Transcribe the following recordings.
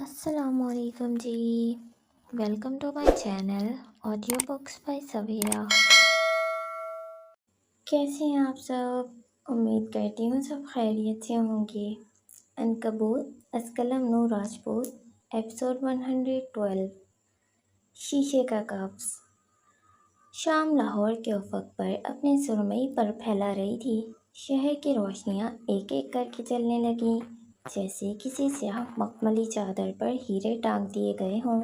السلام علیکم جی، welcome to my channel audio books by Sawera. کیسے ہیں آپ سب؟ امید کرتی ہوں سب خیریت سے ہوں گے۔ عنکبوت از قلم نور راجپوت، ایپیسوڈ 112، شیشے کا قفس۔ شام لاہور کے افق پر اپنے سرمئی پر پھیلا رہی تھی۔ شہر کی روشنیاں ایک ایک کر کے چلنے لگیں، جیسے کسی سیاہ مخملی چادر پر ہیرے ٹانگ دیے گئے ہوں،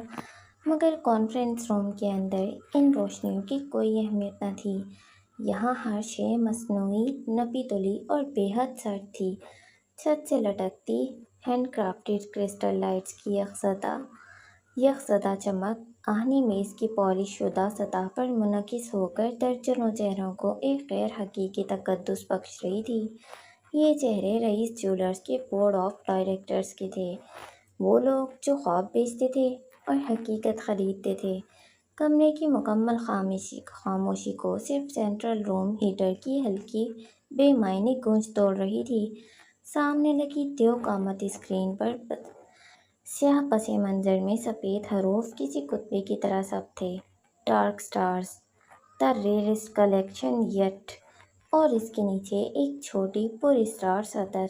مگر کانفرنس روم کے اندر ان روشنیوں کی کوئی اہمیت نہ تھی۔ یہاں ہر شے مصنوعی، نپی تلی اور بے حد سرد تھی۔ چھت سے لٹکتی ہینڈ کرافٹڈ کرسٹل لائٹس کی یکزدہ چمک آہنی میز کی پالش شدہ سطح پر منعکس ہو کر درجنوں چہروں کو ایک غیر حقیقی تقدس بخش رہی تھی۔ یہ چہرے رئیس جیولرز کے بورڈ آف ڈائریکٹرز کے تھے، وہ لوگ جو خواب بیچتے تھے اور حقیقت خریدتے تھے۔ کمرے کی مکمل خاموشی کو صرف سینٹرل روم ہیٹر کی ہلکی بے معنی گونج توڑ رہی تھی۔ سامنے لگی دیو قامت اسکرین پر سیاہ پس منظر میں سفید حروف کسی کتبے کی طرح سب تھے: Dark Stars, the rarest collection yet, اور اس کے نیچے ایک چھوٹی پر اسرار سطر: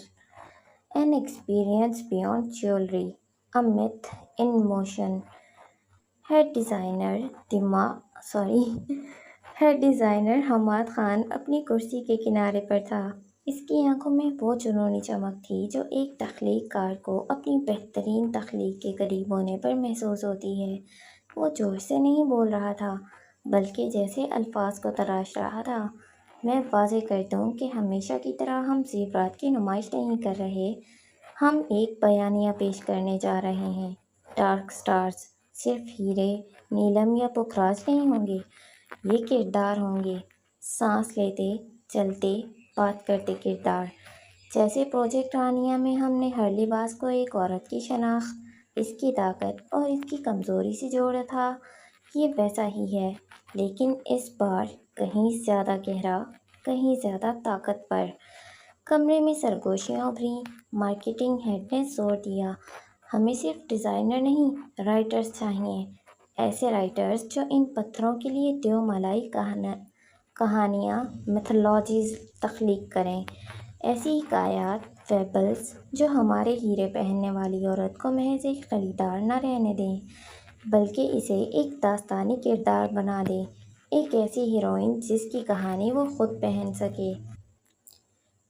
an experience beyond jewellery, a myth in motion. Head designer Hammad Khan اپنی کرسی کے کنارے پر تھا۔ اس کی آنکھوں میں وہ جنونی چمک تھی جو ایک تخلیق کار کو اپنی بہترین تخلیق کے قریب ہونے پر محسوس ہوتی ہے۔ وہ جوش سے نہیں بول رہا تھا، بلکہ جیسے الفاظ کو تراش رہا تھا۔ میں واضح کر دوں کہ ہمیشہ کی طرح ہم زیورات کی نمائش نہیں کر رہے، ہم ایک بیانیہ پیش کرنے جا رہے ہیں۔ ڈارک سٹارز صرف ہیرے، نیلم یا پکھراج نہیں ہوں گے، یہ کردار ہوں گے، سانس لیتے، چلتے، بات کرتے کردار۔ جیسے پروجیکٹ رانیہ میں ہم نے ہر لباس کو ایک عورت کی شناخت، اس کی طاقت اور اس کی کمزوری سے جوڑا تھا، یہ ویسا ہی ہے، لیکن اس بار کہیں زیادہ گہرا، کہیں زیادہ طاقتور۔ کمرے میں سرگوشیاں ابھریں۔ مارکیٹنگ ہیڈ نے زور دیا: ہمیں صرف ڈیزائنر نہیں، رائٹرز چاہئیں، ایسے رائٹرز جو ان پتھروں کے لیے دیومالائی کہانیاں، میتھولوجیز تخلیق کریں، ایسی حکایات، فیبلز جو ہمارے ہیرے پہننے والی عورت کو محض ایک خریدار نہ رہنے دیں، بلکہ اسے ایک داستانی کردار بنا دیں، ایک ایسی ہیروئن جس کی کہانی وہ خود پہن سکے۔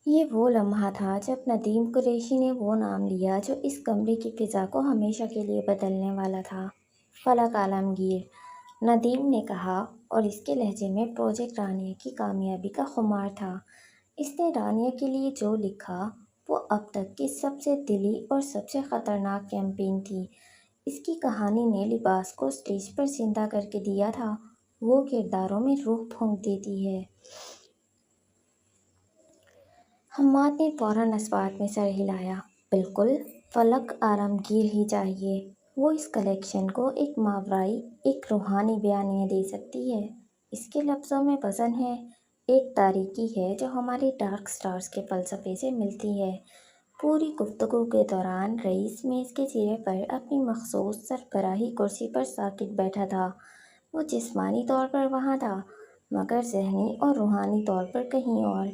یہ وہ لمحہ تھا جب ندیم قریشی نے وہ نام لیا جو اس کمرے کی فضا کو ہمیشہ کے لیے بدلنے والا تھا: فلک عالمگیر۔ ندیم نے کہا، اور اس کے لہجے میں پروجیکٹ رانیہ کی کامیابی کا خمار تھا۔ اس نے رانیہ کے لیے جو لکھا وہ اب تک کی سب سے دلی اور سب سے خطرناک کیمپین تھی۔ اس کی کہانی نے لباس کو اسٹیج پر زندہ کر کے دیا تھا، وہ کرداروں میں روح پھونک دیتی ہے۔ حماد نے فوراً اس بات میں سر ہلایا: بالکل، فلک عالمگیر ہی چاہیے۔ وہ اس کلیکشن کو ایک ماورائی، ایک روحانی بیانیہ دے سکتی ہے۔ اس کے لفظوں میں وزن ہے، ایک تاریکی ہے جو ہمارے ڈارک سٹارز کے فلسفے سے ملتی ہے۔ پوری گفتگو کے دوران رئیس میز کے سرے پر اپنی مخصوص سربراہی کرسی پر ساکت بیٹھا تھا۔ وہ جسمانی طور پر وہاں تھا، مگر ذہنی اور روحانی طور پر کہیں اور۔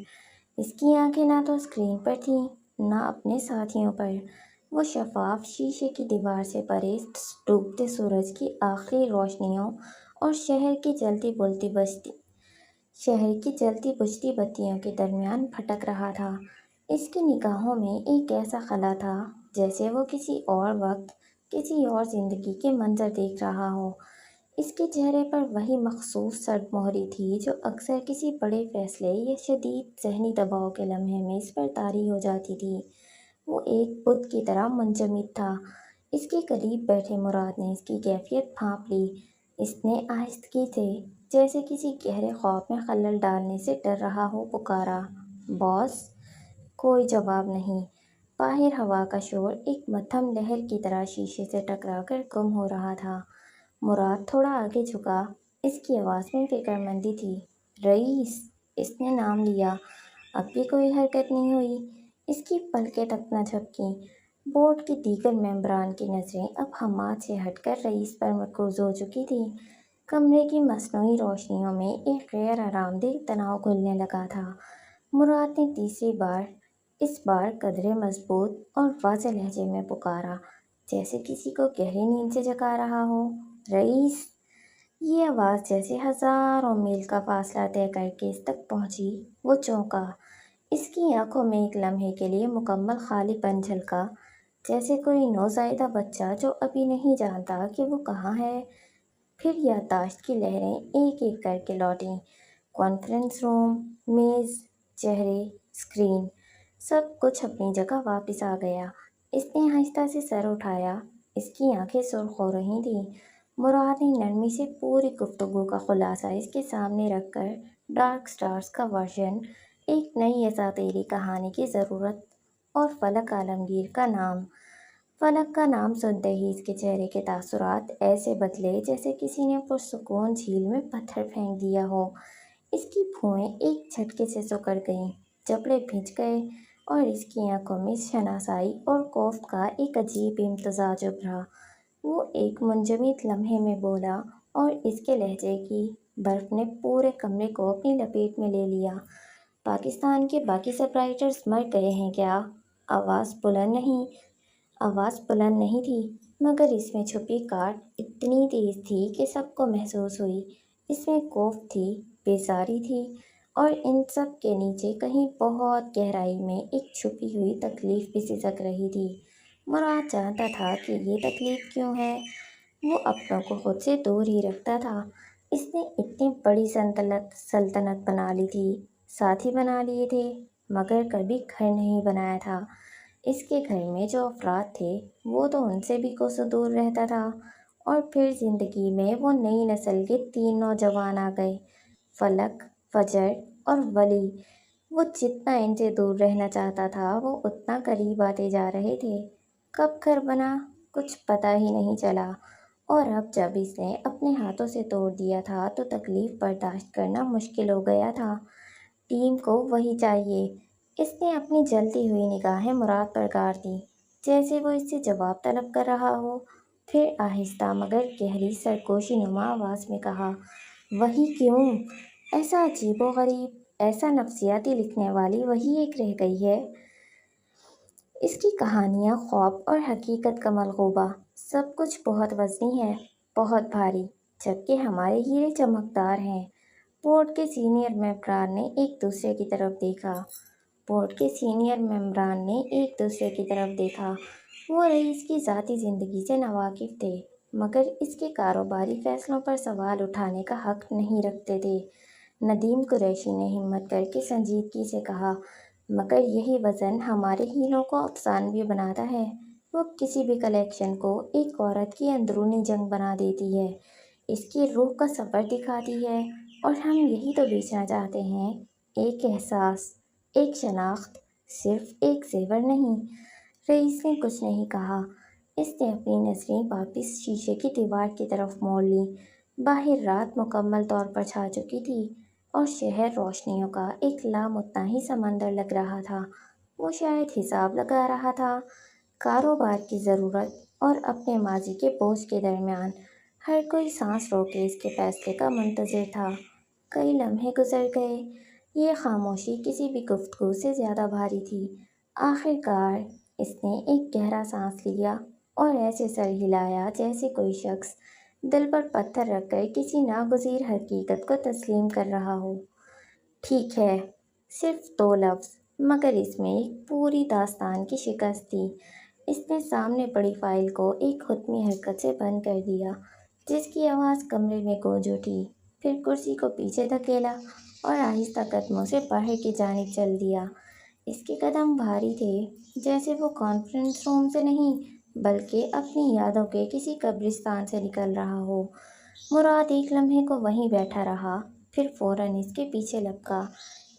اس کی آنکھیں نہ تو اسکرین پر تھیں، نہ اپنے ساتھیوں پر۔ وہ شفاف شیشے کی دیوار سے پرے ڈوبتے سورج کی آخری روشنیوں اور شہر کی جلتی بجھتی بتیوں کے درمیان بھٹک رہا تھا۔ اس کی نگاہوں میں ایک ایسا خلا تھا جیسے وہ کسی اور وقت، کسی اور زندگی کے منظر دیکھ رہا ہو۔ اس کے چہرے پر وہی مخصوص سرد مہری تھی جو اکثر کسی بڑے فیصلے یا شدید ذہنی دباؤ کے لمحے میں اس پر طاری ہو جاتی تھی۔ وہ ایک بت کی طرح منجمد تھا۔ اس کے قریب بیٹھے مراد نے اس کی کیفیت بھانپ لی۔ اس نے آہستگی سے، جیسے کسی گہرے خواب میں خلل ڈالنے سے ڈر رہا ہو، پکارا: باس! کوئی جواب نہیں۔ باہر ہوا کا شور ایک مدھم لہر کی طرح شیشے سے ٹکرا کر گم ہو رہا تھا۔ مراد تھوڑا آگے جھکا۔ اس کی آواز میں فکر مندی تھی: رئیس! اس نے نام لیا۔ اب بھی کوئی حرکت نہیں ہوئی۔ اس کی پلکیں تک نہ جھپکیں۔ بورڈ کے دیگر ممبران کی نظریں اب حماد سے ہٹ کر رئیس پر مرکوز ہو چکی تھیں۔ کمرے کی مصنوعی روشنیوں میں ایک غیر آرام دہ تناؤ گھلنے لگا تھا۔ مراد نے تیسری بار، اس بار قدرے مضبوط اور واضح لہجے میں پکارا، جیسے کسی کو گہری نیند سے جگا رہا ہو۔ رئیس! یہ آواز جیسے ہزاروں میل کا فاصلہ طے کر کے اس تک پہنچی۔ وہ چونکا۔ اس کی آنکھوں میں ایک لمحے کے لیے مکمل خالی پن جھلکا، جیسے کوئی نوزائیدہ بچہ جو ابھی نہیں جانتا کہ وہ کہاں ہے۔ پھر یادداشت کی لہریں ایک ایک کر کے لوٹیں۔ کانفرنس روم، میز، چہرے، اسکرین، سب کچھ اپنی جگہ واپس آ گیا۔ اس نے آہستہ سے سر اٹھایا۔ اس کی آنکھیں سرخ ہو رہی تھیں۔ مراد نے نرمی سے پوری گفتگو کا خلاصہ اس کے سامنے رکھ کر ڈارک سٹارز کا ورژن، ایک نئی اساطیری کہانی کی ضرورت اور فلک عالمگیر کا نام۔ فلک کا نام سنتے ہی اس کے چہرے کے تاثرات ایسے بدلے جیسے کسی نے پرسکون جھیل میں پتھر پھینک دیا ہو۔ اس کی بھویں ایک جھٹکے سے سکڑ گئیں، جبڑے بھنج گئے، اور اس کی آنکھوں میں شناسائی اور خوف کا ایک عجیب امتزاج ابھرا۔ وہ ایک منجمد لمحے میں بولا، اور اس کے لہجے کی برف نے پورے کمرے کو اپنی لپیٹ میں لے لیا۔ پاکستان کے باقی سب رائٹرز مر گئے ہیں کیا؟ آواز بلند نہیں تھی، مگر اس میں چھپی کاٹ اتنی تیز تھی کہ سب کو محسوس ہوئی۔ اس میں خوف تھی، بیزاری تھی، اور ان سب کے نیچے کہیں بہت گہرائی میں ایک چھپی ہوئی تکلیف بھی سسک رہی تھی۔ مراد جانتا تھا کہ یہ تکلیف کیوں ہے۔ وہ اپنوں کو خود سے دور ہی رکھتا تھا۔ اس نے اتنی بڑی سلطنت بنا لی تھی، ساتھی بنا لیے تھے، مگر کبھی گھر نہیں بنایا تھا۔ اس کے گھر میں جو افراد تھے وہ تو ان سے بھی کوسوں دور رہتا تھا۔ اور پھر زندگی میں وہ نئی نسل کے 3 نوجوان آ گئے، فلک، فجر اور ولی۔ وہ جتنا ان سے دور رہنا چاہتا تھا وہ اتنا قریب آتے جا رہے تھے۔ کب گھر بنا کچھ پتہ ہی نہیں چلا، اور اب جب اس نے اپنے ہاتھوں سے توڑ دیا تھا تو تکلیف برداشت کرنا مشکل ہو گیا تھا۔ ٹیم کو وہی چاہیے۔ اس نے اپنی جلتی ہوئی نگاہیں مراد پر گاڑ دیں، جیسے وہ اس سے جواب طلب کر رہا ہو۔ پھر آہستہ مگر گہری سرگوشی نما آواز میں کہا، وہی کیوں؟ ایسا عجیب و غریب، ایسا نفسیاتی لکھنے والی وہی ایک رہ گئی ہے۔ اس کی کہانیاں خواب اور حقیقت کا ملغوبہ، سب کچھ بہت وزنی ہے، بہت بھاری، جبکہ ہمارے ہیرے چمکدار ہیں۔ بورڈ کے سینئر ممبران نے ایک دوسرے کی طرف دیکھا۔ وہ رئیس کی ذاتی زندگی سے ناواقف تھے، مگر اس کے کاروباری فیصلوں پر سوال اٹھانے کا حق نہیں رکھتے تھے۔ ندیم قریشی نے ہمت کر کے سنجیدگی سے کہا، مگر یہی وزن ہمارے ہیروں کو افسانوی بناتا ہے۔ وہ کسی بھی کلیکشن کو ایک عورت کی اندرونی جنگ بنا دیتی ہے، اس کی روح کا سفر دکھاتی ہے، اور ہم یہی تو بیچنا چاہتے ہیں، ایک احساس، ایک شناخت، صرف ایک زیور نہیں۔ رئیس نے کچھ نہیں کہا۔ اس نے اپنی نظریں واپس شیشے کی دیوار کی طرف موڑ لیں۔ باہر رات مکمل طور پر چھا چکی تھی، اور شہر روشنیوں کا ایک لامتناہی سمندر لگ رہا تھا۔ وہ شاید حساب لگا رہا تھا، کاروبار کی ضرورت اور اپنے ماضی کے بوجھ کے درمیان۔ ہر کوئی سانس روکے اس کے فیصلے کا منتظر تھا۔ کئی لمحے گزر گئے۔ یہ خاموشی کسی بھی گفتگو سے زیادہ بھاری تھی۔ آخر کار اس نے ایک گہرا سانس لیا اور ایسے سر ہلایا جیسے کوئی شخص دل پر پتھر رکھ کر کسی ناگزیر حقیقت کو تسلیم کر رہا ہو۔ ٹھیک ہے، صرف 2 لفظ، مگر اس میں ایک پوری داستان کی شکست تھی۔ اس نے سامنے پڑی فائل کو ایک حتمی حرکت سے بند کر دیا، جس کی آواز کمرے میں گونج اٹھی۔ پھر کرسی کو پیچھے دھکیلا اور آہستہ قدموں سے باہر کی جانب چل دیا۔ اس کے قدم بھاری تھے، جیسے وہ کانفرنس روم سے نہیں بلکہ اپنی یادوں کے کسی قبرستان سے نکل رہا ہو۔ مراد ایک لمحے کو وہیں بیٹھا رہا، پھر فوراً اس کے پیچھے لپکا۔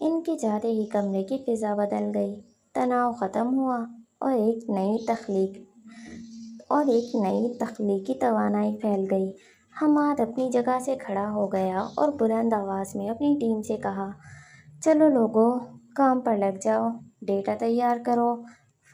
ان کے جاتے ہی کمرے کی فضا بدل گئی، تناؤ ختم ہوا، اور ایک نئی تخلیقی توانائی پھیل گئی۔ حماد اپنی جگہ سے کھڑا ہو گیا اور بلند آواز میں اپنی ٹیم سے کہا، چلو لوگو، کام پر لگ جاؤ، ڈیٹا تیار کرو،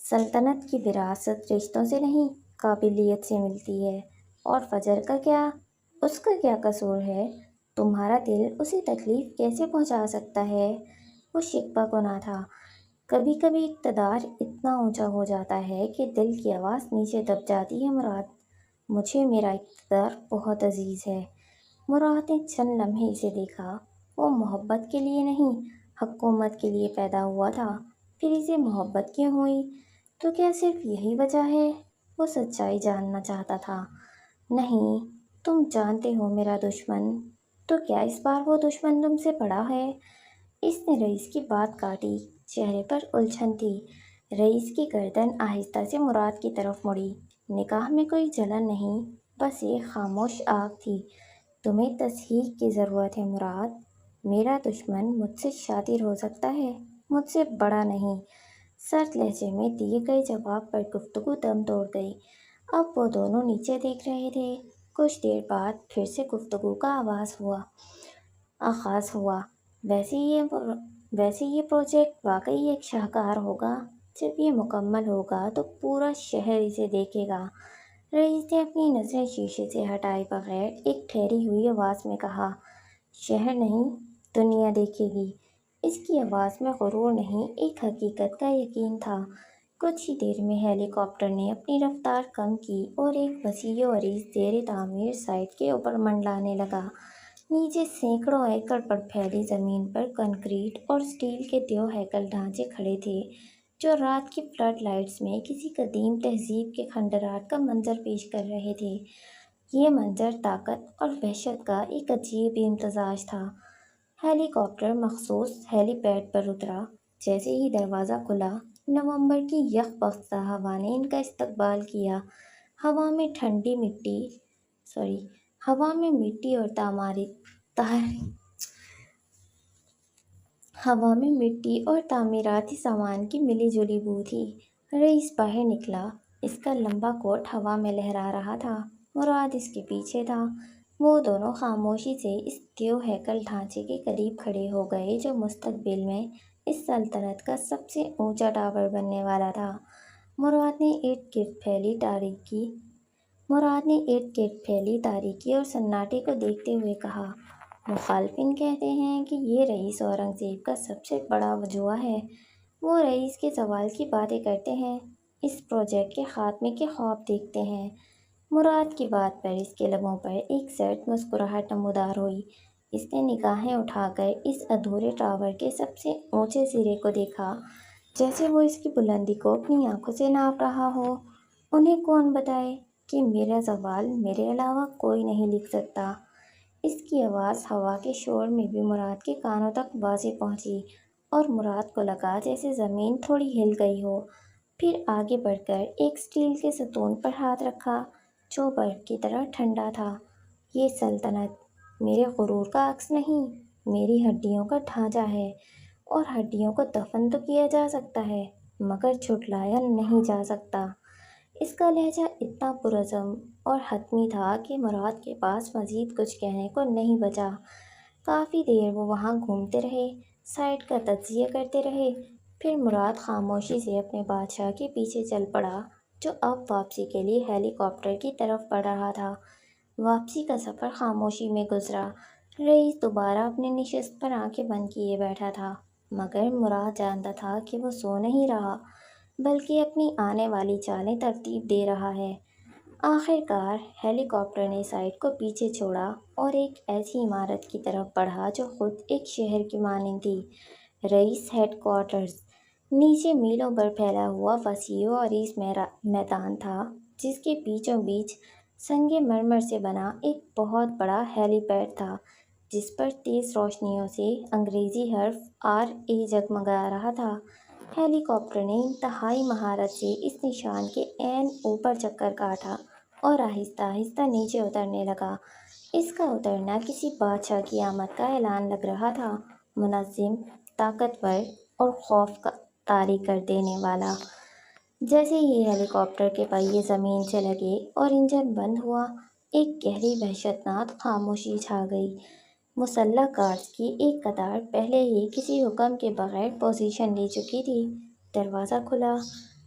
سلطنت کی وراثت رشتوں سے نہیں، قابلیت سے ملتی ہے۔ اور فجر کا کیا؟ اس کا کیا قصور ہے؟ تمہارا دل اسے تکلیف کیسے پہنچا سکتا ہے؟ وہ شکوہ گناہ تھا۔ کبھی کبھی اقتدار اتنا اونچا ہو جاتا ہے کہ دل کی آواز نیچے دب جاتی ہے مراد، مجھے میرا اقتدار بہت عزیز ہے۔ مراد نے چند لمحے اسے دیکھا۔ وہ محبت کے لیے نہیں، حکومت کے لیے پیدا ہوا تھا۔ پھر اسے محبت کیوں ہوئی؟ تو کیا صرف یہی وجہ ہے؟ وہ سچائی جاننا چاہتا تھا۔ نہیں، تم جانتے ہو میرا دشمن۔ تو کیا اس بار وہ دشمن تم سے بڑا ہے؟ اس نے رئیس کی بات کاٹی۔ چہرے پر الجھن تھی۔ رئیس کی گردن آہستہ سے مراد کی طرف مڑی۔ نگاہ میں کوئی جلن نہیں، بس ایک خاموش آگ تھی۔ تمہیں تصحیح کی ضرورت ہے مراد۔ میرا دشمن مجھ سے شاتر ہو سکتا ہے، مجھ سے بڑا نہیں۔ سرد لہجے میں دیے گئے جواب پر گفتگو دم توڑ گئی۔ اب وہ دونوں نیچے دیکھ رہے تھے۔ کچھ دیر بعد پھر سے گفتگو کا آغاز ہوا۔ ویسے یہ پروجیکٹ واقعی ایک شاہکار ہوگا۔ جب یہ مکمل ہوگا تو پورا شہر اسے دیکھے گا۔ رئیس نے اپنی نظریں شیشے سے ہٹائے بغیر ایک ٹھہری ہوئی آواز میں کہا، شہر نہیں، دنیا دیکھے گی۔ اس کی آواز میں غرور نہیں، ایک حقیقت کا یقین تھا۔ کچھ ہی دیر میں ہیلی کاپٹر نے اپنی رفتار کم کی اور ایک وسیع و عریض زیر تعمیر سائٹ کے اوپر منڈلانے لگا۔ نیچے سینکڑوں ایکڑ پر پھیلی زمین پر کنکریٹ اور سٹیل کے دیو ہیکل ڈھانچے کھڑے تھے، جو رات کی فلڈ لائٹس میں کسی قدیم تہذیب کے کھنڈرات کا منظر پیش کر رہے تھے۔ یہ منظر طاقت اور وحشت کا ایک عجیب امتزاج تھا۔ ہیلی کاپٹر مخصوص ہیلی پیڈ پر اترا۔ جیسے ہی دروازہ کھلا، نومبر کی یخ بختہ ہوا نے ان کا استقبال کیا۔ ہوا میں مٹی اور تعمیراتی سامان کی ملی جلی بو تھی۔ رئیس باہر نکلا۔ اس کا لمبا کوٹ ہوا میں لہرا رہا تھا۔ مراد اس کے پیچھے تھا۔ وہ دونوں خاموشی سے اس دیو ہیکل ڈھانچے کے قریب کھڑے ہو گئے جو مستقبل میں اس سلطنت کا سب سے اونچا ٹاور بننے والا تھا۔ مراد نے ارد گرد پھیلی تاریکی اور سناٹے کو دیکھتے ہوئے کہا، مخالفین کہتے ہیں کہ یہ رئیس اورنگزیب کا سب سے بڑا وجوہ ہے۔ وہ رئیس کے زوال کی باتیں کرتے ہیں، اس پروجیکٹ کے خاتمے کے خواب دیکھتے ہیں۔ مراد کی بات پر اس کے لبوں پر ایک زرد مسکراہٹ نمودار ہوئی۔ اس نے نگاہیں اٹھا کر اس ادھورے ٹاور کے سب سے اونچے سرے کو دیکھا، جیسے وہ اس کی بلندی کو اپنی آنکھوں سے ناپ رہا ہو۔ انہیں کون بتائے کہ میرا زوال میرے علاوہ کوئی نہیں لکھ سکتا؟ اس کی آواز ہوا کے شور میں بھی مراد کے کانوں تک واضح پہنچی، اور مراد کو لگا جیسے زمین تھوڑی ہل گئی ہو۔ پھر آگے بڑھ کر ایک سٹیل کے ستون پر ہاتھ رکھا جو برف کی طرح ٹھنڈا تھا۔ یہ سلطنت میرے غرور کا عکس نہیں، میری ہڈیوں کا ڈھانچہ ہے، اور ہڈیوں کو دفن تو کیا جا سکتا ہے مگر جھٹلایا نہیں جا سکتا۔ اس کا لہجہ اتنا پرعزم اور حتمی تھا کہ مراد کے پاس مزید کچھ کہنے کو نہیں بچا۔ کافی دیر وہ وہاں گھومتے رہے، سائٹ کا تجزیہ کرتے رہے۔ پھر مراد خاموشی سے اپنے بادشاہ کے پیچھے چل پڑا، جو اب واپسی کے لیے ہیلی کاپٹر کی طرف بڑھ رہا تھا۔ واپسی کا سفر خاموشی میں گزرا۔ رئیس دوبارہ اپنی نشست پر آنکھیں بند کیے بیٹھا تھا، مگر مراد جانتا تھا کہ وہ سو نہیں رہا، بلکہ اپنی آنے والی چالیں ترتیب دے رہا ہے۔ آخر کار ہیلی کاپٹر نے سائٹ کو پیچھے چھوڑا اور ایک ایسی عمارت کی طرف بڑھا جو خود ایک شہر کی مانند تھی، رئیس ہیڈ کوارٹرز۔ نیچے میلوں پر پھیلا ہوا وسیع و عریض میدان تھا، جس کے بیچوں بیچ سنگ مرمر سے بنا ایک بہت بڑا ہیلی پیڈ تھا، جس پر تیز روشنیوں سے انگریزی حرف RA جگمگا رہا تھا۔ ہیلی کاپٹر نے انتہائی مہارت سے اس نشان کے عین اوپر چکر کاٹا اور آہستہ آہستہ نیچے اترنے لگا۔ اس کا اترنا کسی بادشاہ کی آمد کا اعلان لگ رہا تھا، منظم، طاقتور اور خوف طاری کر دینے والا۔ جیسے ہی ہیلی کاپٹر کے پہیے زمین سے لگے اور انجن بند ہوا، ایک گہری وحشتناک خاموشی چھا گئی۔ مسلح گارڈز کی ایک قطار پہلے ہی کسی حکم کے بغیر پوزیشن لے چکی تھی۔ دروازہ کھلا۔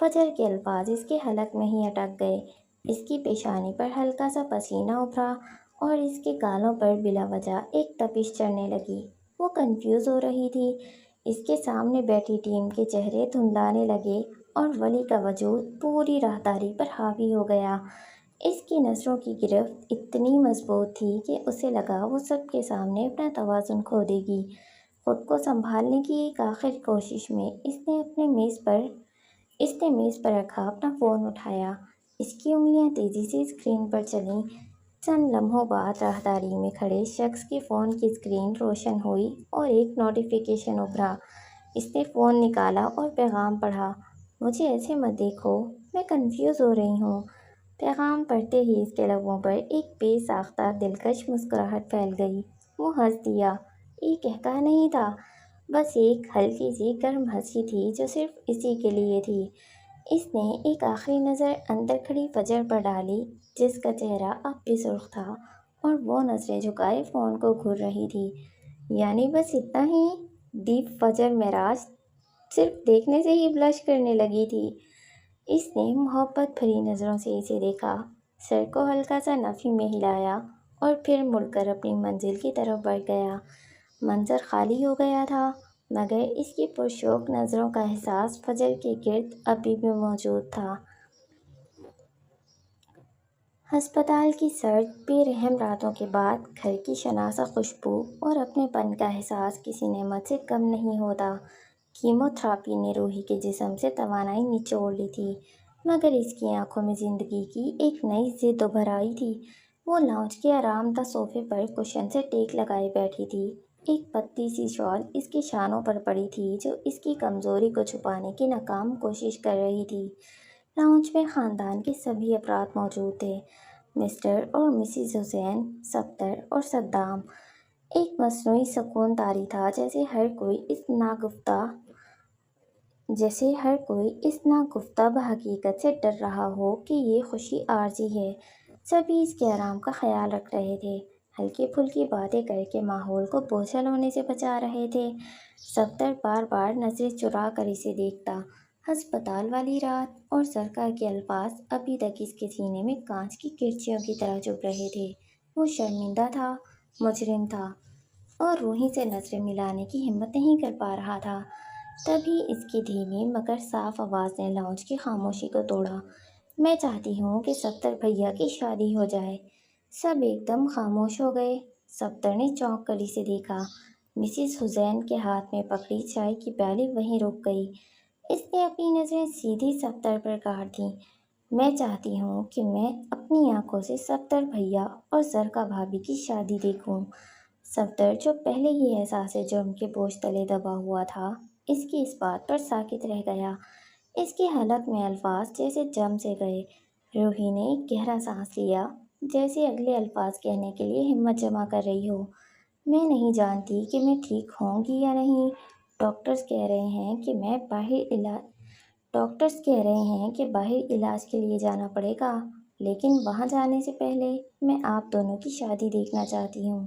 فجر کے الفاظ اس کے حلق میں ہی اٹک گئے۔ اس کی پیشانی پر ہلکا سا پسینہ ابھرا اور اس کے گالوں پر بلا وجہ ایک تپش چڑھنے لگی۔ وہ کنفیوز ہو رہی تھی۔ اس کے سامنے بیٹھی ٹیم کے چہرے دھندلانے لگے اور ولی کا وجود پوری راہداری پر حاوی ہو گیا۔ اس کی نظروں کی گرفت اتنی مضبوط تھی کہ اسے لگا وہ سب کے سامنے اپنا توازن کھو دے گی۔ خود کو سنبھالنے کی ایک آخری کوشش میں اس نے میز پر رکھا اپنا فون اٹھایا۔ اس کی انگلیاں تیزی سے اسکرین پر چلیں۔ چند لمحوں بعد راہداری میں کھڑے شخص کے فون کی اسکرین روشن ہوئی اور ایک نوٹیفیکیشن ابھرا۔ اس نے فون نکالا اور پیغام پڑھا۔ مجھے ایسے مت دیکھو، میں کنفیوز ہو رہی ہوں۔ پیغام پڑھتے ہی اس کے لبوں پر ایک بے ساختہ دلکش مسکراہٹ پھیل گئی۔ وہ ہنس دیا۔ یہ کہتا نہیں تھا، بس ایک ہلکی سی گرم ہنسی تھی جو صرف اسی کے لیے تھی۔ اس نے ایک آخری نظر اندر کھڑی فجر پر ڈالی جس کا چہرہ اب بھی سرخ تھا اور وہ نظریں جھکائے فون کو گھور رہی تھی۔ یعنی بس اتنا ہی؟ دیپ فجر معراج صرف دیکھنے سے ہی بلش کرنے لگی تھی۔ اس نے محبت بھری نظروں سے اسے دیکھا، سر کو ہلکا سا نفی میں ہلایا اور پھر مڑ کر اپنی منزل کی طرف بڑھ گیا۔ منظر خالی ہو گیا تھا مگر اس کی پرشوق نظروں کا احساس فجر کے گرد ابھی بھی موجود تھا۔ ہسپتال کی سرد بے رحم راتوں کے بعد گھر کی شناسہ خوشبو اور اپنے پن کا احساس کسی نعمت سے کم نہیں ہوتا۔ کیمو تھراپی نے روحی کے جسم سے توانائی نچوڑ لی تھی مگر اس کی آنکھوں میں زندگی کی ایک نئی ضد ابھر آئی تھی۔ وہ لاؤنج کے آرام دہ صوفے پر کشن سے ٹیک لگائے بیٹھی تھی۔ ایک پتلی سی شال اس کے شانوں پر پڑی تھی جو اس کی کمزوری کو چھپانے کی ناکام کوشش کر رہی تھی۔ لاؤنج میں خاندان کے سبھی افراد موجود تھے، مسٹر اور مسز حسین، صفدر اور صدام۔ ایک مصنوعی سکون طاری تھا جیسے ہر کوئی اس ناگفتہ بحقیقت سے ڈر رہا ہو کہ یہ خوشی عارضی ہے۔ سبھی اس کے آرام کا خیال رکھ رہے تھے، ہلکی پھلکی باتیں کر کے ماحول کو بوجھل ہونے سے بچا رہے تھے۔ صفدر بار بار نظریں چرا کر اسے دیکھتا۔ ہسپتال والی رات اور سرکار کے الفاظ ابھی تک اس کے سینے میں کانچ کی کرچیوں کی طرح چبھ رہے تھے۔ وہ شرمندہ تھا، مجرم تھا اور روحی سے نظریں ملانے کی ہمت نہیں کر پا رہا تھا۔ تبھی اس کی دھیمی مگر صاف آواز نے لاؤنج کی خاموشی کو توڑا۔ میں چاہتی ہوں کہ صفدر بھیا کی شادی ہو جائے۔ سب ایک دم خاموش ہو گئے۔ صفدر نے چونک کر اسے دیکھا۔ مسز حسین کے ہاتھ میں پکڑی چائے کی پیالی وہیں رک گئی۔ اس نے اپنی نظریں سیدھی صفدر پر گاڑ دیں۔ میں چاہتی ہوں کہ میں اپنی آنکھوں سے صفدر بھیا اور زرکا بھابھی کی شادی دیکھوں۔ صفدر جو پہلے ہی احساس جرم کے بوجھ تلے دبا ہوا تھا اس کی اس بات پر ساکت رہ گیا۔ اس کے حلق میں الفاظ جیسے جم سے گئے۔ روحی نے ایک گہرا سانس لیا جیسے اگلے الفاظ کہنے کے لیے ہمت جمع کر رہی ہو۔ میں نہیں جانتی کہ میں ٹھیک ہوں گی یا نہیں۔ ڈاکٹرز کہہ رہے ہیں کہ باہر علاج کے لیے جانا پڑے گا لیکن وہاں جانے سے پہلے میں آپ دونوں کی شادی دیکھنا چاہتی ہوں۔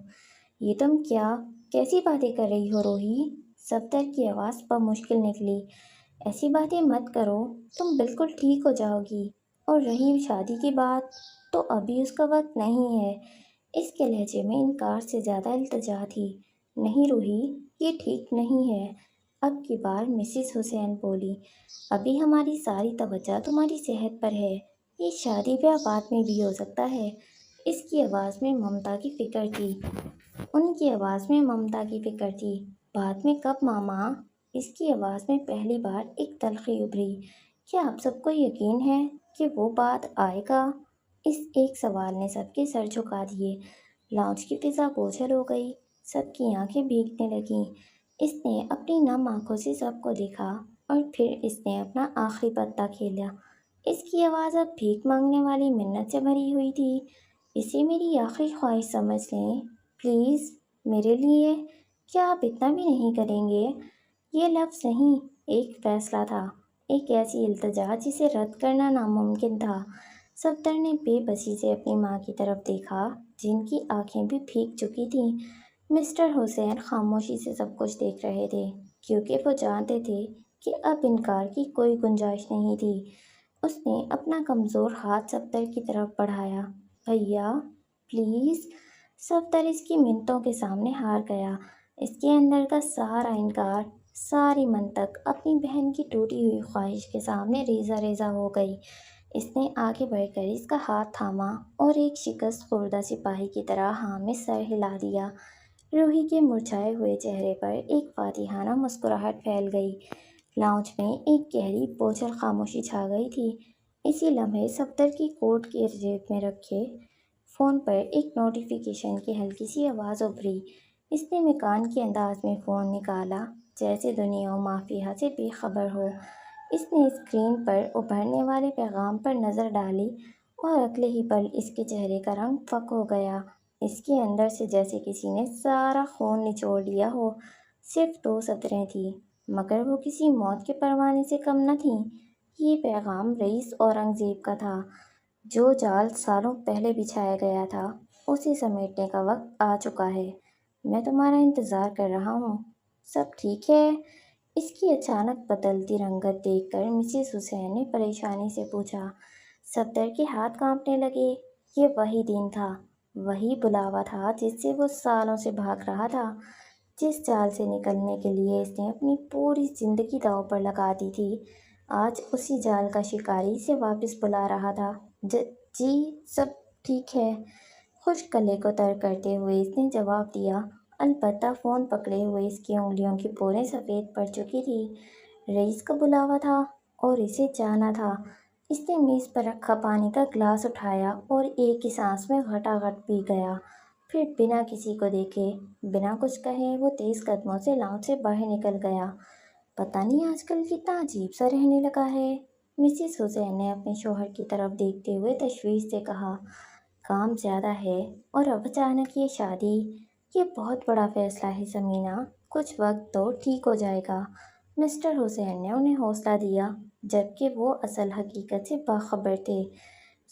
یہ تم کیسی باتیں کر رہی ہو روحی؟ صفدر کی آواز بمشکل نکلی۔ ایسی باتیں مت کرو، تم بالکل ٹھیک ہو جاؤ گی۔ اور رہی شادی کی بات تو ابھی اس کا وقت نہیں ہے۔ اس کے لہجے میں انکار سے زیادہ التجا تھی۔ نہیں روحی، یہ ٹھیک نہیں ہے۔ اب کی بار مسز حسین بولی، ابھی ہماری ساری توجہ تمہاری صحت پر ہے۔ یہ شادی بیاہ بعد میں بھی ہو سکتا ہے۔ اس کی آواز میں ممتا کی فکر تھی۔ ان کی آواز میں ممتا کی فکر تھی۔ بعد میں کب ماما؟ اس کی آواز میں پہلی بار ایک تلخی ابھری۔ کیا آپ سب کو یقین ہے کہ وہ بعد آئے گا؟ اس ایک سوال نے سب کے سر جھکا دیے۔ لاؤنج کی فضا بوجھل ہو گئی، سب کی آنکھیں بھیگنے لگیں۔ اس نے اپنی نم آنکھوں سے سب کو دیکھا اور پھر اس نے اپنا آخری پتہ کھیلا۔ اس کی آواز اب بھیک مانگنے والی منت سے بھری ہوئی تھی۔ اسے میری آخری خواہش سمجھ لیں، پلیز، میرے لیے۔ کیا آپ اتنا بھی نہیں کریں گے؟ یہ لفظ نہیں، ایک فیصلہ تھا، ایک ایسی التجا جسے رد کرنا ناممکن تھا۔ صفدر نے بے بسی سے اپنی ماں کی طرف دیکھا جن کی آنکھیں بھی بھیگ چکی تھیں۔ مسٹر حسین خاموشی سے سب کچھ دیکھ رہے تھے کیونکہ وہ جانتے تھے کہ اب انکار کی کوئی گنجائش نہیں تھی۔ اس نے اپنا کمزور ہاتھ صفدر کی طرف بڑھایا۔ بھیا پلیز۔ صفدر اس کی منتوں کے سامنے ہار گیا۔ اس کے اندر کا سارا انکار، ساری منطق اپنی بہن کی ٹوٹی ہوئی خواہش کے سامنے ریزہ ریزہ ہو گئی۔ اس نے آگے بڑھ کر اس کا ہاتھ تھاما اور ایک شکست خوردہ سپاہی کی طرح ہاں میں سر ہلا دیا۔ روحی کے مرجھائے ہوئے چہرے پر ایک فاتحانہ مسکراہٹ پھیل گئی۔ لاؤنج میں ایک گہری بوجھل خاموشی چھا گئی تھی۔ اسی لمحے صفدر کی کوٹ کی جیب میں رکھے فون پر ایک نوٹیفیکیشن کی ہلکی سی آواز ابھری۔ اس نے مکان کے انداز میں فون نکالا، جیسے دنیا و مافیہ سے بے خبر ہو۔ اس نے اسکرین پر ابھرنے والے پیغام پر نظر ڈالی اور اگلے ہی پل اس کے چہرے کا رنگ فک ہو گیا۔ اس کے اندر سے جیسے کسی نے سارا خون نچوڑ لیا ہو۔ صرف 2 سطریں تھیں، مگر وہ کسی موت کے پروانے سے کم نہ تھیں۔ یہ پیغام رئیس اورنگزیب کا تھا۔ جو جال سالوں پہلے بچھایا گیا تھا، اسے سمیٹنے کا وقت آ چکا ہے۔ میں تمہارا انتظار کر رہا ہوں۔ سب ٹھیک ہے؟ اس کی اچانک بدلتی رنگت دیکھ کر مسز حسین نے پریشانی سے پوچھا۔ صفدر کے ہاتھ کانپنے لگے۔ یہ وہی دن تھا، وہی بلاوا تھا جس سے وہ سالوں سے بھاگ رہا تھا، جس جال سے نکلنے کے لیے اس نے اپنی پوری زندگی داؤ پر لگا دی تھی۔ آج اسی جال کا شکاری اسے واپس بلا رہا تھا۔ جی سب ٹھیک ہے، خشک گلے کو تر کرتے ہوئے اس نے جواب دیا۔ البتہ فون پکڑے ہوئے اس کی انگلیوں کی پوریں سفید پڑ چکی تھی۔ رئیس کا بلاوا تھا اور اسے جانا تھا۔ اس نے میز پر رکھا پانی کا گلاس اٹھایا اور ایک ہی سانس میں گھٹا گھٹ پی گیا۔ پھر بنا کسی کو دیکھے، بنا کچھ کہے، وہ تیز قدموں سے لاؤنج سے باہر نکل گیا۔ پتہ نہیں آج کل کتنا عجیب سا رہنے لگا ہے، مسز حسین نے اپنے شوہر کی طرف دیکھتے ہوئے تشویش سے کہا۔ کام زیادہ ہے اور اب اچانک یہ شادی، یہ بہت بڑا فیصلہ ہے ثمینہ۔ کچھ وقت تو ٹھیک ہو جائے گا۔ مسٹر حسین نے انہیں حوصلہ دیا، جبکہ وہ اصل حقیقت سے باخبر تھے۔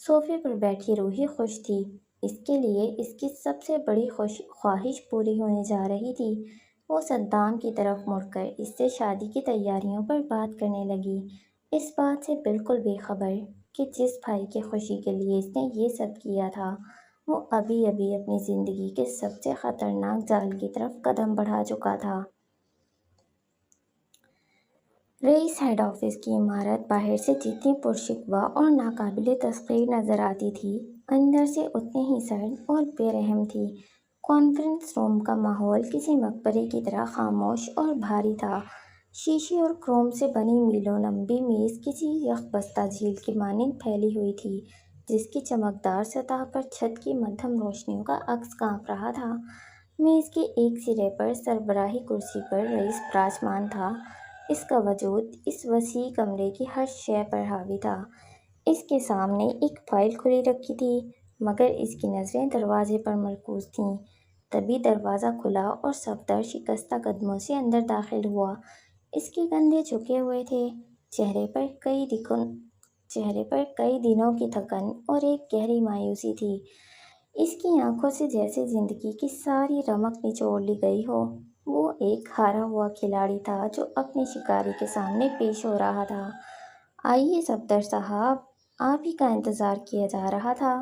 صوفے پر بیٹھی روحی خوش تھی۔ اس کے لیے اس کی سب سے بڑی خواہش پوری ہونے جا رہی تھی۔ وہ صدام کی طرف مڑ کر اس سے شادی کی تیاریوں پر بات کرنے لگی، اس بات سے بالکل بے خبر کہ جس بھائی کی خوشی کے لیے اس نے یہ سب کیا تھا، وہ ابھی ابھی اپنی زندگی کے سب سے خطرناک جال کی طرف قدم بڑھا چکا تھا۔ رئیس ہیڈ آفس کی عمارت باہر سے جتنی پرشکوہ اور ناقابل تسخیر نظر آتی تھی، اندر سے اتنی ہی سرد اور بے رحم تھی۔ کانفرنس روم کا ماحول کسی مقبرے کی طرح خاموش اور بھاری تھا۔ شیشے اور کروم سے بنی میلوں لمبی میز کسی یخ جھیل کی مانند پھیلی ہوئی تھی، جس کی چمکدار سطح پر چھت کی مدھم روشنیوں کا عکس کانپ رہا تھا۔ میز کے ایک سرے پر سربراہی کرسی پر رئیس براجمان تھا۔ اس کا وجود اس وسیع کمرے کی ہر شے پر حاوی تھا۔ اس کے سامنے ایک فائل کھلی رکھی تھی، مگر اس کی نظریں دروازے پر مرکوز تھیں۔ تبھی دروازہ کھلا اور صفدر شکستہ قدموں سے اندر داخل ہوا۔ اس کے کندھے جھکے ہوئے تھے، چہرے پر کئی دنوں کی تھکن اور ایک گہری مایوسی تھی۔ اس کی آنکھوں سے جیسے زندگی کی ساری رمق نچوڑ لی گئی ہو۔ وہ ایک ہارا ہوا کھلاڑی تھا جو اپنے شکاری کے سامنے پیش ہو رہا تھا۔ آئیے صفدر صاحب، آپ ہی کا انتظار کیا جا رہا تھا۔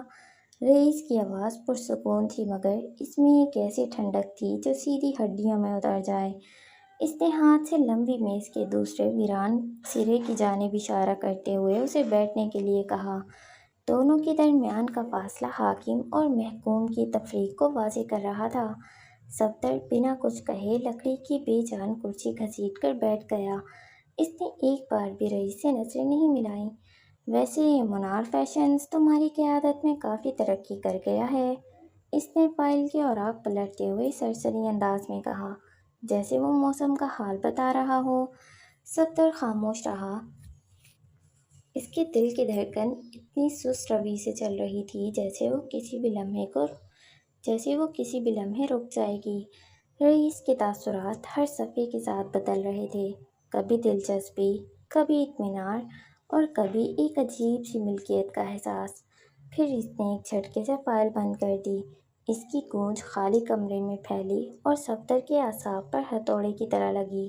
رئیس کی آواز پرسکون تھی، مگر اس میں ایک ایسی ٹھنڈک تھی جو سیدھی ہڈیوں میں اتر جائے۔ اس نے ہاتھ سے لمبی میز کے دوسرے ویران سرے کی جانب اشارہ کرتے ہوئے اسے بیٹھنے کے لیے کہا۔ دونوں کے درمیان کا فاصلہ حاکم اور محکوم کی تفریق کو واضح کر رہا تھا۔ صفدر بنا کچھ کہے لکڑی کی بے جان کرسی گھسیٹ کر بیٹھ گیا۔ اس نے ایک بار بھی رئیس سے نظریں نہیں ملائیں۔ ویسے منار فیشنز تمہاری قیادت میں کافی ترقی کر گیا ہے، اس نے فائل کے اوراق پلٹتے ہوئے سرسری انداز میں کہا، جیسے وہ موسم کا حال بتا رہا ہو۔ صفدر خاموش رہا۔ اس کے دل کی دھڑکن اتنی سست روی سے چل رہی تھی جیسے وہ کسی بھی لمحے رک جائے گی۔ رئیس کے تاثرات ہر صفحے کے ساتھ بدل رہے تھے، کبھی دلچسپی، کبھی اطمینان اور کبھی ایک عجیب سی ملکیت کا احساس۔ پھر اس نے ایک جھٹکے سے فائل بند کر دی۔ اس کی گونج خالی کمرے میں پھیلی اور صفدر کے اعصاب پر ہتھوڑے کی طرح لگی۔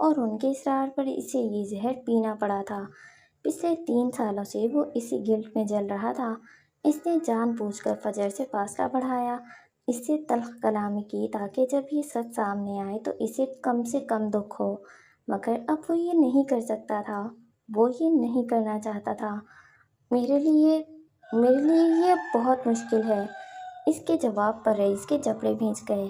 اور ان کے اصرار پر اسے یہ زہر پینا پڑا تھا۔ پچھلے 3 سالوں سے وہ اسی گلٹ میں جل رہا تھا۔ اس نے جان بوجھ کر فجر سے فاصلہ بڑھایا، اس سے تلخ کلامی کی تاکہ جب یہ سچ سامنے آئے تو اسے کم سے کم دکھ ہو، مگر اب وہ یہ نہیں کر سکتا تھا، وہ یہ نہیں کرنا چاہتا تھا۔ میرے لیے یہ بہت مشکل ہے، اس کے جواب پر رئیس کے جبڑے بھیج گئے۔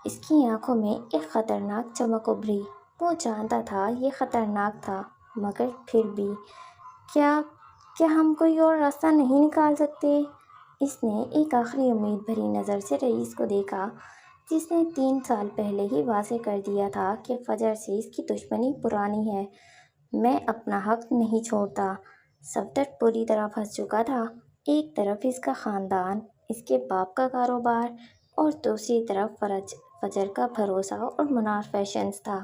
اس کی آنکھوں میں ایک خطرناک چمک ابھری۔ وہ جانتا تھا یہ خطرناک تھا، مگر پھر بھی کیا ہم کوئی اور راستہ نہیں نکال سکتے؟ اس نے ایک آخری امید بھری نظر سے رئیس کو دیکھا، جس نے 3 سال پہلے ہی واضح کر دیا تھا کہ فجر سے اس کی دشمنی پرانی ہے۔ میں اپنا حق نہیں چھوڑتا۔ صفدر پوری طرح پھنس چکا تھا۔ ایک طرف اس کا خاندان، اس کے باپ کا کاروبار، اور دوسری طرف فجر کا بھروسہ اور منار فیشنز تھا،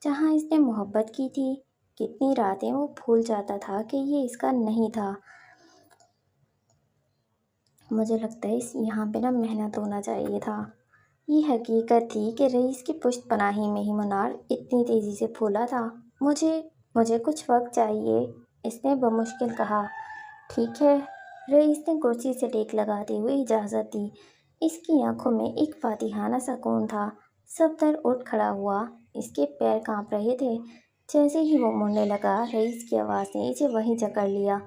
جہاں اس نے محبت کی تھی۔ کتنی راتیں وہ بھول جاتا تھا کہ یہ اس کا نہیں تھا۔ مجھے لگتا ہے یہاں پہ محنت ہونا چاہیے تھا۔ یہ حقیقت تھی کہ رئیس کی پشت پناہی میں ہی منار اتنی تیزی سے پھولا تھا۔ مجھے کچھ وقت چاہیے، اس نے بمشکل کہا۔ ٹھیک ہے، رئیس نے کرسی سے ٹیک لگاتے ہوئے اجازت دی۔ اس کی آنکھوں میں ایک فاتحانہ سکون تھا۔ صفدر اٹھ کھڑا ہوا، اس کے پیر کانپ رہے تھے۔ جیسے ہی وہ مڑنے لگا، رئیس کی آواز نے اسے وہیں جکڑ لیا۔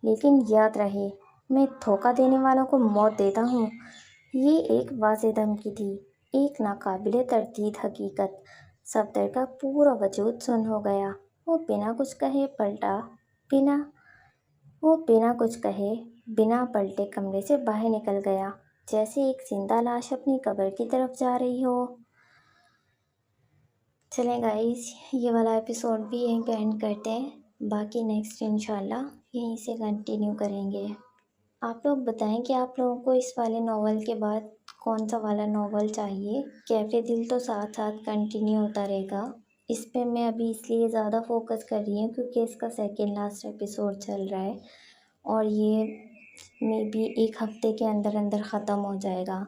لیکن یاد رہے، میں دھوکہ دینے والوں کو موت دیتا ہوں۔ یہ ایک واضح دھمکی تھی، ایک ناقابل تردید حقیقت۔ صفدر کا پورا وجود سن ہو گیا۔ وہ بنا کچھ کہے بنا پلٹے کمرے سے باہر نکل گیا، جیسے ایک زندہ لاش اپنی قبر کی طرف جا رہی ہو۔ چلیں گائز، یہ والا ایپیسوڈ بھی یہیں پہ اینڈ کرتے ہیں، باقی نیکسٹ انشاءاللہ یہیں سے کنٹینیو کریں گے۔ آپ لوگ بتائیں کہ آپ لوگوں کو اس والے ناول کے بعد کون سا والا ناول چاہیے۔ کیفے دل تو ساتھ ساتھ کنٹینیو ہوتا رہے گا، اس پہ میں ابھی اس لیے زیادہ فوکس کر رہی ہوں کیونکہ اس کا سیکنڈ لاسٹ ایپیسوڈ چل رہا ہے، اور یہ مے بی ایک ہفتے کے اندر اندر ختم ہو جائے گا۔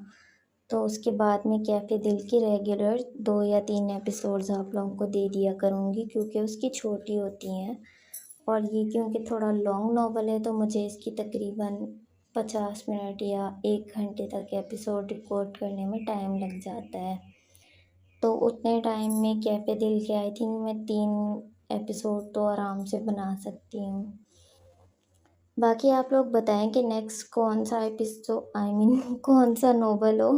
تو اس کے بعد میں کیفے دل کی ریگولر 2 یا 3 ایپیسوڈز آپ لوگوں کو دے دیا کروں گی، کیونکہ اس کی چھوٹی ہوتی ہیں، اور یہ کیونکہ تھوڑا لانگ ناول ہے تو مجھے اس کی تقریباً 50 منٹ یا 1 گھنٹے تک ایپیسوڈ ریکارڈ کرنے میں ٹائم لگ جاتا ہے۔ تو اتنے ٹائم میں کیفے دل کے آئی تھنک میں 3 ایپیسوڈ تو آرام سے بنا سکتی ہوں۔ باقی آپ لوگ بتائیں کہ نیکسٹ کون سا ناول ہو۔